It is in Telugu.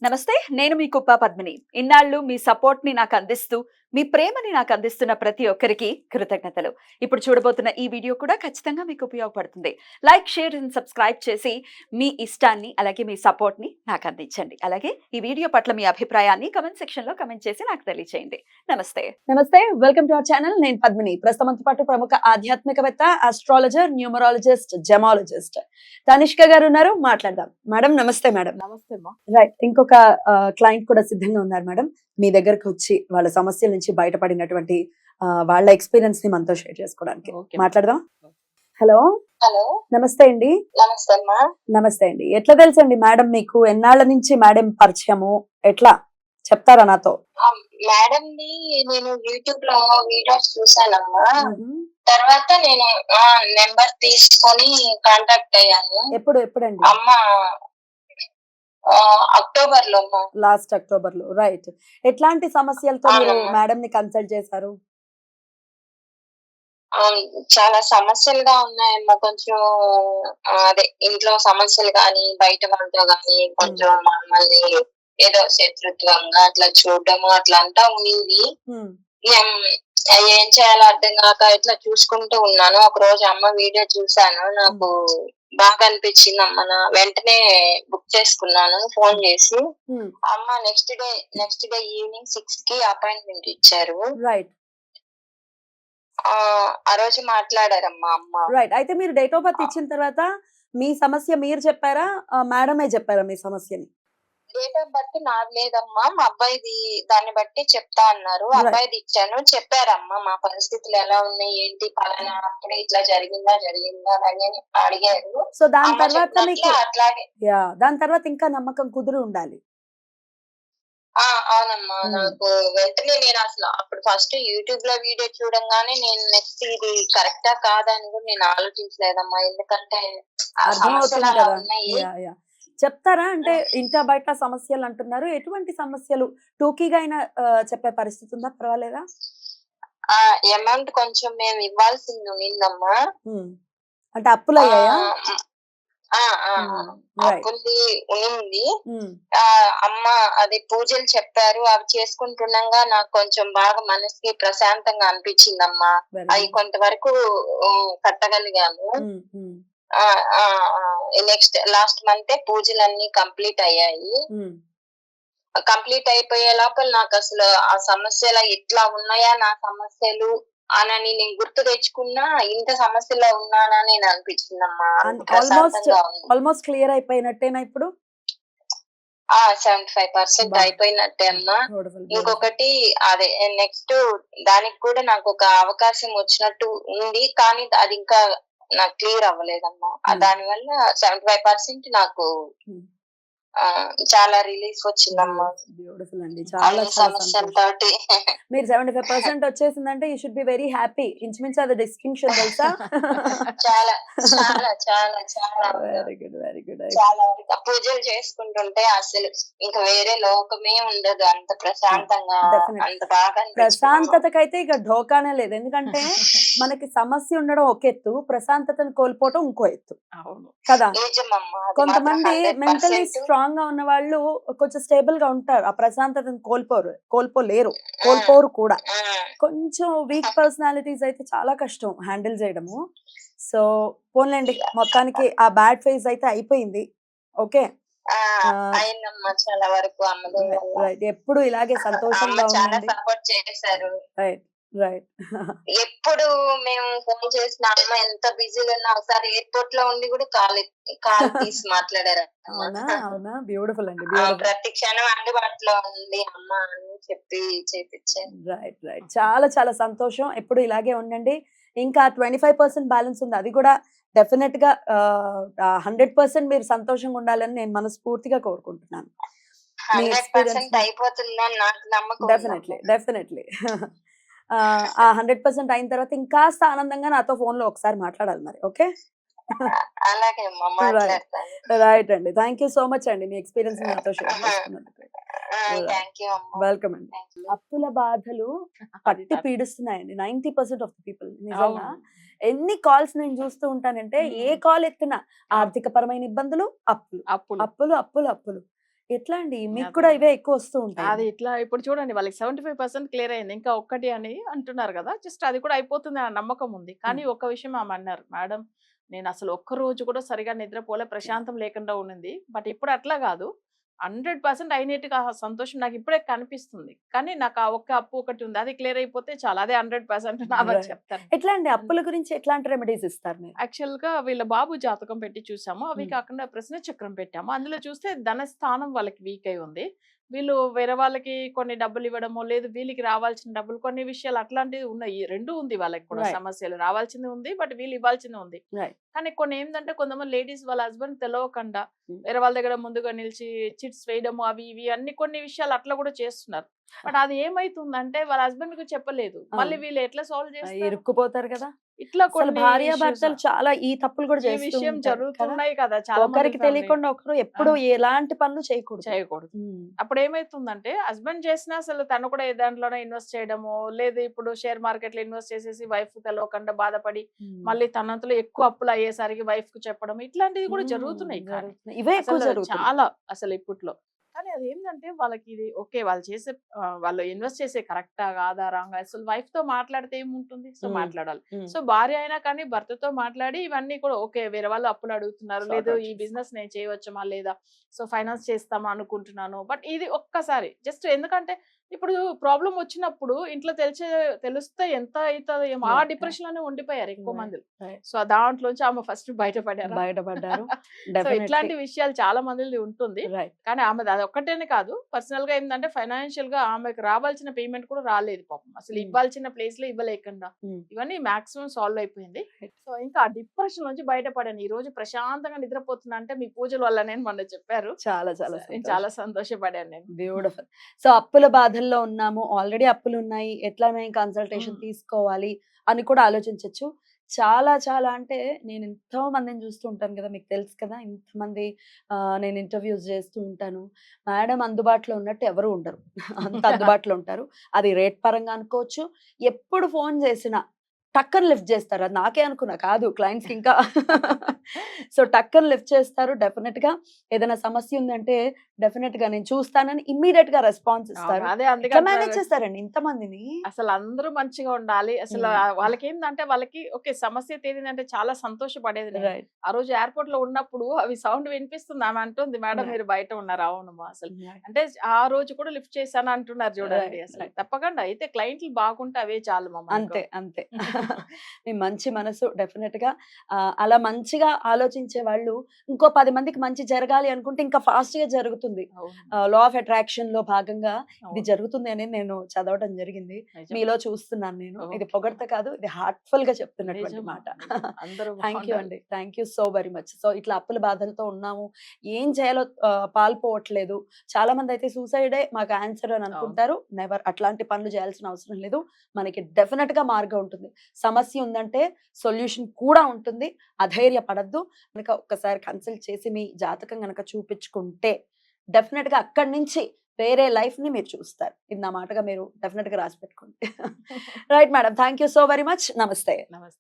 నమస్తే. నేను మీ కుప్ప పద్మిని. ఇన్నాళ్ళు మీ సపోర్ట్‌ని నాకందిస్తూ, మీ ప్రేమని నాకందిస్తున్న ప్రతి ఒక్కరికి కృతజ్ఞతలు. ఇప్పుడు చూడబోతున్న ఈ వీడియో కూడా ఖచ్చితంగా మీకు ఉపయోగపడుతుంది. లైక్, షేర్ అండ్ సబ్స్క్రైబ్ చేసి మీ ఇష్టాన్ని, అలాగే మీ సపోర్ట్‌ని నాకందించండి. అలాగే ఈ వీడియో పట్ల మీ అభిప్రాయాన్ని కామెంట్ సెక్షన్‌లో కామెంట్ చేసి నాకు తెలియజేయండి. నమస్తే. నమస్తే. Welcome to our channel. నేను పద్మిని. ప్రస్తుతంతో పాటు ప్రముఖ ఆధ్యాత్మికవేత్త, ఆస్ట్రాలజర్, న్యూమరాలజిస్ట్, జెమాలజిస్ట్ తనిష్క గారు ఉన్నారు. మాట్లాడదాం. మేడం నమస్తే మేడం. నమస్తే అమ్మా. రైట్. ఇంకొక క్లయింట్ కూడా సిద్ధంగా ఉన్నారు మేడం. మీ దగ్గరకు వచ్చి వాళ్ళ సమస్యల నుంచి బయటపడినటువంటి వాళ్ళ ఎక్స్‌పీరియన్స్ ని మనతో షేర్ చేసుకోవడానికి. ఓకే. మాట్లాడదాం. హలో. హలో నమస్తే అండి. నమస్తే అమ్మా. నమస్తే అండి. ఎట్లా తెలుసండి మేడం మీకు? ఎన్నాళ్ళ నుంచి మేడం పరిచయము? ఎట్లా చెప్తారా నాతో? మేడం ని నేను యూట్యూబ్ లో వీడియోస్ చూసానమ్మా. హుహు. తర్వాత నేను నెంబర్ తీసుకొని కాంటాక్ట్ అయ్యాను. ఎప్పుడండి? అమ్మ అక్టోబర్ లో అమ్మా. లాస్ట్ అక్టోబర్‌లో. రైట్. ఎట్లాంటి సమస్యలతో మీరు అవునమ్మా. మేడం ని కన్సల్ట్ చేశారు? చాలా సమస్యలుగా ఉన్నాయమ్మా. కొంచెం అదే ఇంట్లో సమస్యలు గాని, బయట వాళ్ళతో గాని కొంచెం మమ్మల్ని ఏదో శత్రుత్వంగా అట్లా చూడడము అట్లా అంతా ఉంది. హ్మ్. ఏం ఏం చేయాలో అర్థం కాక ఇట్లా చూసుకుంటూ ఉన్నాను. ఒక రోజు అమ్మ వీడియో చూసాను. నాకు బాగా అనిపించింది అమ్మ. వెంటనే బుక్ చేసుకున్నాను ఫోన్ చేసి. హ్మ్. అమ్మ నెక్స్ట్ డే ఈవినింగ్ 6 కి అపాయింట్మెంట్ ఇచ్చారు. రైట్. ఆ రోజు మాట్లాడారమ్మా అమ్మ. రైట్. అయితే మీరు డేట్ ఆఫ్ బర్త్ ఇచ్చిన తర్వాత మీ సమస్య మీరు చెప్పారా? మేడమే చెప్పారా మీ సమస్యని? డేట్ ఆఫ్ బర్త్ నాది లేదమ్మా. మా అబ్బాయిది దాన్ని బట్టి చెప్తా అన్నారు. Right. అబ్బాయిది ఇచ్చాను. చెప్పారమ్మా మా పరిస్థితులు ఎలా ఉన్నాయి, ఏంటి, పలానా అప్పుడే ఇట్లా జరిగిందా అని అడిగారు. సో దాని అమ్మ తర్వాత చెప్పినట్లే మీకు అట్లాగే. దాని తర్వాత ఇంకా నమ్మకం కుదిరి ఉండాలి. అవునమ్మా. నాకు వెంటనే నేను అసలు అప్పుడు ఫస్ట్ యూట్యూబ్ లో వీడియో చూడంగానే నేను నెక్స్ట్ ఇది కరెక్టా కాదా అని కూడా నేను ఆలోచించలేదమ్మా. ఎందుకంటే ఆ సమస్యలు అర్థమవుతుంది అలా కదా. ఉన్నాయి. యా. చెప్తారా? అంటే ఇంట బయట సమస్యలు అంటున్నారు. ఎటువంటి సమస్యలు? టూకీగా అయినా చెప్పే పరిస్థితి ఉందా? పర్వాలేదా? అమౌంట్ కొంచెం మేము ఇవ్వాల్సింది ఉండిందమ్మా. అంటే అప్పులయ్యాయా? రైట్. అప్పుంది ఉంది. అమ్మ అది పూజలు చెప్పారు. అవి చేసుకుంటుండగా నాకు కొంచెం బాగా మనసుకి ప్రశాంతంగా అనిపించిందమ్మా. అవి కొంతవరకు కట్టగలిగాను. నెక్స్ట్ లాస్ట్ మంత్ పూజలన్నీ కంప్లీట్ అయ్యాయి. కంప్లీట్ అయిపోయే లోపల నాకు అసలు ఆ సమస్యలు ఎట్లా ఉన్నాయా నా సమస్యలు అని నేను గుర్తు తెచ్చుకున్నా. ఇంత సమస్యలో ఉన్నానా నేను అనిపించిందమ్మా. ఆల్మోస్ట్ క్లియర్ అయిపోయినట్టేనా ఇప్పుడు? 75% అయిపోయినట్టే అమ్మా. ఇంకొకటి అదే నెక్స్ట్ దానికి కూడా నాకు ఒక అవకాశం వచ్చినట్టు ఉంది. కానీ అది ఇంకా నాకు క్లియర్ అవ్వలేదమ్మా. దాని వల్ల 75% నాకు చాలా రిలీఫ్ వచ్చిందమ్మా. బ్యూటిఫుల్ అండి. అన్ని సమస్యలతోటి. మీరు 75% వచ్చేసిందంటే you should be very happy. ఇంచుమించు అది డిస్టింక్షన్ తెలుసా? చాలా చాలా చాలా చాలా వెరీ గుడ్. చాలా పూజలు చేసుకుంటుంటే అసలు ఇంకా వేరే లోకమే ఉండదు. అంత ప్రశాంతంగా అంత బాగా అనిపించింది. ప్రశాంతతకైతే ఇక ఢోకానే లేదు. ఎందుకంటే మనకి సమస్య ఉండడం ఒక ఎత్తు, ప్రశాంతతను కోల్పోవడం ఇంకో ఎత్తు కదా. నిజమమ్మా. కొంతమంది మెంటలీ స్ట్రాంగ్ గా ఉన్న వాళ్ళు కొంచెం స్టేబుల్ గా ఉంటారు. ఆ ప్రశాంతతను కోల్పోరు కూడా. కొంచెం వీక్ పర్సనాలిటీస్ అయితే చాలా కష్టం హ్యాండిల్ చేయడము. సో పోన్లేండి, మొత్తానికి ఆ బ్యాడ్ ఫేజ్ అయితే అయిపోయింది. ఓకే. అయిందమ్మా చాలా వరకు. రైట్. ఎప్పుడు ఇలాగే సంతోషంగా ఉండండి. సపోర్ట్ చేశారు. రైట్. ఎప్పుడు మేము ఫోన్ చేసిన అమ్మ ఎంత బిజీలో ఉన్నా ఒకసారి ఎయిర్పోర్ట్ లో ఉండి కూడా కాల్ తీసి మాట్లాడారు. అవునా. బ్యూటిఫుల్ అండి. ప్రతి క్షణం అందుబాటులో ఉంది అమ్మ అని చెప్పి చేపించాను. రైట్. చాలా చాలా సంతోషం. ఎప్పుడు ఇలాగే ఉండండి. ఇంకా 25% బ్యాలెన్స్ ఉంది. అది కూడా డెఫినెట్ గా 100% మీరు సంతోషంగా ఉండాలని నేను మనస్ఫూర్తిగా కోరుకుంటున్నాను. 100% అయిపోతుందని నాకు నమ్మకం. డెఫినెట్లీ. ఆ 100% అయిన తర్వాత ఇంకాస్త ఆనందంగా నాతో ఫోన్ లో ఒకసారి మాట్లాడాలి మరి. ఓకే. అలాగే మాట్లాడతాను. రైట్ అండి. థ్యాంక్ యూ సో మచ్ అండి మీ ఎక్స్పీరియన్స్ నాతో షేర్ చేసుకున్నందుకు. వెల్కమ్ అండి. అప్పుల బాధలు పట్టి పీడిస్తున్నాయండి 90% ఆఫ్ ది పీపుల్. నిజంగా ఎన్ని కాల్స్ నేను చూస్తూ ఉంటానంటే ఏ కాల్ ఎత్తినా ఆర్థిక పరమైన ఇబ్బందులు, అప్పులు. ఎట్లా అండి? మీకు అదే. కూడా ఇవే ఎక్కువ వస్తూ ఉంటాయి. అది ఇట్లా ఇప్పుడు చూడండి వాళ్ళకి 75% క్లియర్ అయింది. ఇంకా ఒక్కటి అని అంటున్నారు గదా! జస్ట్ అది కూడా అయిపోతుంది అన్న నమ్మకం ఉంది. కానీ ఒక్క విషయం ఆమె అన్నారు. మేడం నేనసలు ఒక్క రోజు కూడా సరిగ్గా నిద్రపోలే, ప్రశాంతం లేకుండా ఉండింది. బట్ ఇప్పుడు అట్లా గాదు. 100% అయినట్టుగా ఆ సంతోషం నాకు ఇప్పుడే కనిపిస్తుంది. కానీ నాకు ఆ ఒక్క అప్పు ఒకటి ఉంది. అది క్లియర్ అయిపోతే చాలు. అదే 100% నాదని రైట్. చెప్తాను. ఎట్లా అండి? అప్పుల గురించి ఎట్లాంటి రెమెడీస్ ఇస్తారు మీరు? యాక్చువల్‌గా వీళ్ళ బాబు జాతకం పెట్టి చూసాము. అవి హ్మ్. కాకుండా ప్రశ్న చక్రం పెట్టాము. అందులో చూస్తే ధనస్థానం వాళ్ళకి వీక్ అయి ఉంది. వీళ్ళు వేరే వాళ్ళకి కొన్ని డబ్బులివ్వడమో, లేదు వీళ్ళకి రావాల్సిన డబ్బులు కొన్ని విషయాలు అట్లాంటివి ఉన్నాయి. 2 ఉంది వాళ్ళకి కూడా రైట్. సమస్యలు. రావాల్సింది ఉంది. బట్ వీళ్ళు ఇవ్వాల్సింది ఉంది. రైట్. కానీ కొన్ని ఏందంటే కొంతమంది లేడీస్ వాళ్ళ హస్బెండ్ తెలవకుండా హ్మ్. వేరే వాళ్ళ దగ్గర ముందుగా నిలిచి చిట్స్ వేయడము అవి ఇవి అన్ని కొన్ని విషయాలు అట్లా కూడా చేస్తున్నారు. బట్ అది ఏమైతుందంటే వాళ్ళ హస్బెండ్‌కి చెప్పలేదు. మళ్ళీ అవును. వీళ్ళు ఎట్లా సాల్వ్ చేస్తారు? ఇరుక్కుపోతారు కదా! ఇట్లా అసలు కొన్ని భార్యాభర్తలు ఇష్యూస్ చాలా ఈ తప్పులు కూడా ఈ చేస్తూ విషయం ఉంటారు కదా! జరుగుతున్నాయి కదా! చాలా మంది ఒకరికి ఫ్యామిలీ తెలియకుండా ఒకరు ఎప్పుడు ఎలాంటి పనులు చేయకూడదు. చేయకూడదు. హ్మ్. అప్పుడేమైతుందంటే హస్బెండ్ చేసినా అసలు తను కూడా ఏ దాంట్లోనో ఇన్వెస్ట్ చేయడమో, లేదు ఇప్పుడు షేర్ మార్కెట్‌లో ఇన్వెస్ట్ చేసేసి వైఫ్ తెలవకుండా బాధపడి, హ్మ్. మళ్ళీ తనంతలో ఎక్కువ అప్పులు అయ్యేసరికి వైఫ్‌కి చెప్పడం ఇట్లాంటివి కూడా హ్మ్. జరుగుతున్నాయి కానీ. జరుగుతున్నాయి. ఇవే ఎక్కువ అసలు జరుగుతున్నాయి. చాలా అసలు ఇప్పట్లో. కానీ అదేంటంటే వాళ్ళకి ఇది ఓకే. వాళ్ళు చేసే వాళ్ళు ఇన్వెస్ట్ చేసే కరెక్టా? కాదా? రాంగా? అసలు వైఫ్‌తో మాట్లాడితే ఏముంటుంది? సో, హ్మ్. మాట్లాడాలి. హ్మ్. సో, భార్య అయినా కానీ భర్తతో మాట్లాడి ఇవన్నీ కూడా ఓకే. వేరే వాళ్ళు అప్పులు అడుగుతున్నారు. సార్ట్ లేదు ఔట్ ఈ చేసుకో. బిజినెస్ నేను చేయవచ్చమా? లేదా? సో, ఫైనాన్స్ చేస్తామా అనుకుంటున్నాను. బట్ ఇది ఒక్కసారి జస్ట్ ఎందుకంటే ఇప్పుడు ప్రాబ్లమ్ వచ్చినప్పుడు ఇంట్లో తెలిస్తే ఎంత అయితదో ఏమో ఆ రైట్. రైట్. డిప్రెషన్‌లోనే ఉండిపోయారు ఎక్కువ రైట్. మంది. రైట్. సో, దాంట్లోంచి ఆమె ఫస్ట్ బయటపడారా? బయటపడ్డారు. So, definitely. ఇట్లాంటి విషయాలు చాలా మందిది ఉంటుంది. రైట్. కానీ ఆమెది అదొక్కటేనే కాదు. పర్సనల్‌గా ఏందంటే ఫైనాన్షియల్‌గా ఆమెకు రావాల్సిన పేమెంట్ కూడా రాలేదు పాపం. అసలు హ్మ్. ఇవ్వాల్సిన ప్లేస్‌లో ఇవ్వలేకుండా. హ్మ్. ఇవన్నీ మాక్సిమం సాల్వ్ అయిపోయింది. రైట్. సో, ఇంకా ఆ డిప్రెషన్ నుంచి బయటపడాను. ఈరోజు ప్రశాంతంగా నిద్రపోతున్నా అంటే మీ పూజల వల్లనే అని మొన్న చెప్పారు. చాలా సో, చాలా నేను సంతోషం. చాలా సంతోషపడాను నేను. బ్యూటిఫుల్. సో, అప్పుల బాధల్లో ఉన్నాము. ఆల్రెడీ అప్పులున్నాయి. ఎట్లా మేము కన్సల్టేషన్ హ్మ్. తీసుకోవాలి అని కూడా ఆలోచించొచ్చు. చాలా చాలా అంటే నేను ఎంతో మందిని చూస్తూ ఉంటాను కదా! మీకు తెలుసు కదా! ఇంతమంది నేను ఇంటర్వ్యూస్ చేస్తూ ఉంటాను. మేడం అందుబాటులో ఉన్నట్టు ఎవరు ఉండరు. అంత అందుబాటులో ఉంటారు. అది రేట్ పరంగా అనుకోవచ్చు. ఎప్పుడు ఫోన్ చేసినా టక్కన లిఫ్ట్ చేస్తారు. అది నాకే అనుకున్నా కాదు క్లయింట్స్‌కి ఇంకా. సో, టక్కన లిఫ్ట్ చేస్తారు. డెఫినిట్‌గా ఏదైనా సమస్య ఉందంటే డెఫినిట్‌గా నేను చూస్తానని ఇమ్మీడియేట్‌గా రెస్పాన్స్ అవును. ఇస్తారు. అదే అందుకే ఎట్లా అంటున్నారు. మేనేజ్ చేస్తారండి ఇంతమందిని? అసలు అందరూ మంచిగా ఉండాలి. అసలు హ్మ్. వాళ్ళకేందంటే వాళ్ళకి ఓకే. సమస్య తీరిందంటే చాలా సంతోషపడేది నేను. రైట్. ఆ రోజు ఎయిర్‌పోర్ట్‌లో ఉన్నప్పుడు అవి సౌండ్ వినిపిస్తుంది. ఆమె అంటుంది, "మేడం రైట్. మీరు బయట ఉన్నారు." అవునమ్మా అసలు. రైట్. అంటే ఆ రోజు కూడా లిఫ్ట్ చేశాను అంటున్నారు చూడండి రైట్. అసలు. రైట్. తప్పకుండా అయితే క్లయింట్లు బాగుంటే అవే చాలు మనకు. అంతే. అంతే. మీ మంచి మనసు డెఫినిట్‌గా అలా మంచిగా ఆలోచించే వాళ్ళు ఇంకో 10 మందికి మంచి జరగాలి అనుకుంటే ఇంకా ఫాస్ట్‌గా జరుగుతుంది. అవును. లా ఆఫ్ అట్రాక్షన్‌లో భాగంగా ఇది అవును. జరుగుతుంది అని నేను చదవడం జరిగింది. నిజం. మీలో చూస్తున్నాను నేను. ఇది ఓకే. పొగడ్త కాదు. ఇది హార్ట్‌ఫుల్‌గా చెప్తున్నటువంటి నిజం. మాట. నిజం. అందరూ థాంక్ యూ బాగుండాలి. అండి. Thank you so very much. So, ఇట్లా అప్పుల బాధలతో ఉన్నాము. ఏం చేయాలో పాలుపోవట్లేదు. చాలా మందయితే సూసైడే మాకు ఆన్సర్ అని అవును. అనుకుంటారు. నెవర్ అట్లాంటి పనులు చేయాల్సిన అవసరం లేదు. మనకి డెఫినిట్‌గా మార్గం ఉంటుంది. సమస్య ఉందంటే సొల్యూషన్ కూడా ఉంటుంది. అధైర్యపడొద్దు. గనక ఒక్కసారి కన్సల్ట్ చేసి మీ జాతకం గనక చూపించుకుంటే డెఫినిట్‌గా అక్కడి నుంచి వేరే లైఫ్‌ని మీరు చూస్తారు. ఇది నా మాటగా మీరు డెఫినిట్‌గా రాసి పెట్టుకోండి. Right madam. Thank you so very much. నమస్తే. నమస్తే.